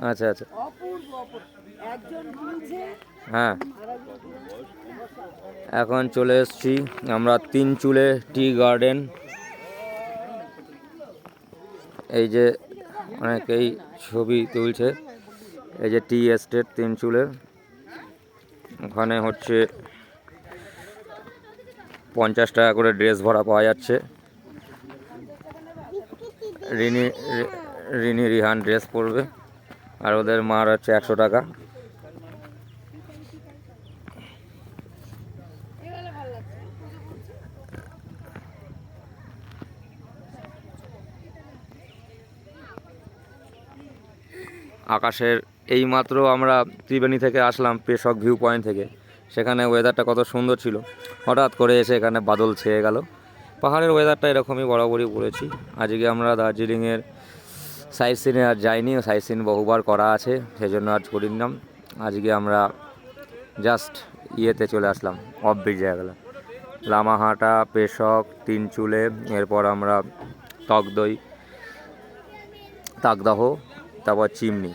আচ্ছা আচ্ছা। হ্যাঁ, এখন চলে এসেছি আমরা তিন চুলে টি গার্ডেন। এই যে অনেকেই ছবি তুলছে, এই যে টি এস্টেট তিন চুলের। ওখানে হচ্ছে 50 টাকা করে ড্রেস ভরা পাওয়া যাচ্ছে। রিনি রিনি রিহান ড্রেস পরবে, আর ওদের মার হচ্ছে 100 টাকা। আকাশের এইমাত্র আমরা ত্রিবেণী থেকে আসলাম পেশক ভিউ পয়েন্ট থেকে, সেখানে ওয়েদারটা কত সুন্দর ছিল। হঠাৎ করে এসে এখানে বাদল ছেয়ে গেল। পাহাড়ের ওয়েদারটা এরকমই বরাবরই পড়েছি। আজকে আমরা দার্জিলিংয়ের সাইট সিনে আর যাইনি, সাইট সিন বহুবার করা আছে, সেই জন্য আজ করি নিলাম। আজকে আমরা জাস্ট ইয়েতে চলে আসলাম, অফ ব্রিজ জায়গা, লামাহাটা, পেশক, তিন চুলে, এরপর আমরা টকদই, তাকদাহ, তারপর চিমনি,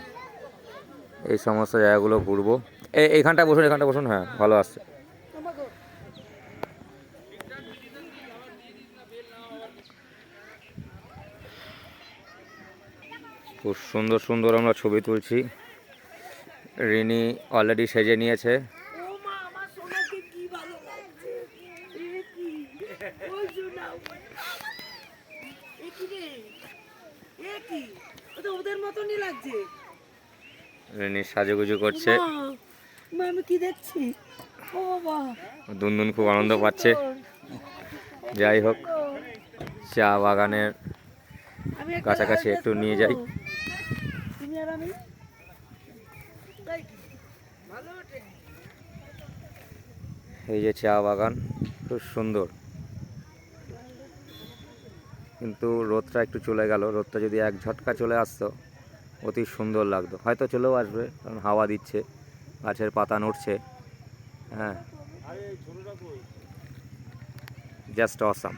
এই সমস্ত জায়গাগুলো ঘুরবো। এইখানটা বসুন, এখানটা বসুন। হ্যাঁ, ভালো আসছে। খুব সুন্দর সুন্দর আমরা ছবি তুলছি। রিনি অলরেডি সেজে নিয়েছে। রিনি সাজুগুজু করছে। আমি কি দেখছি, ও বাবা, দুনদুন খুব আনন্দ পাচ্ছে। যাই হোক, চা বাগানের কাছাকাছি একটু নিয়ে যাই। এই যে চা বাগান, খুব সুন্দর, কিন্তু রোদটা একটু চলে গেল। রোদটা যদি এক ঝটকা চলে আসতো অতি সুন্দর লাগতো, হয়তো চলেও আসবে, কারণ হাওয়া দিচ্ছে, গাছের পাতা নড়ছে। হ্যাঁ, জাস্ট অসাম।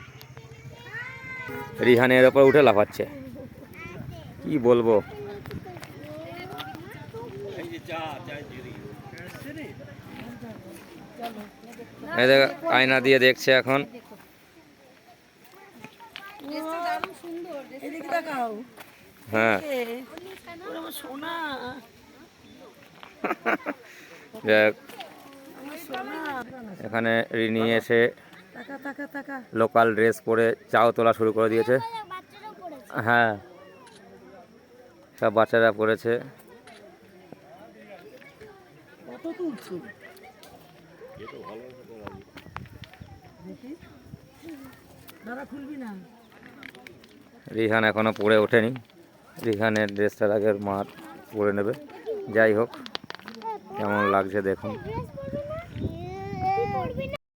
রিহানের ওপর উঠে লাফাচ্ছে, কি বলবো। এই দেখ, আয়না দিয়ে দেখছে এখন। হ্যাঁ, এখানে রিনি এসে লোকাল ড্রেস পরে চাও তোলা শুরু করে দিয়েছে। হ্যাঁ, সব বাচ্চারা পড়েছে। রিহান এখনো পরে ওঠেনি, রিহানের ড্রেসটার আগে মা পরে নেবে। যাই হোক, কেমন লাগছে দেখুন।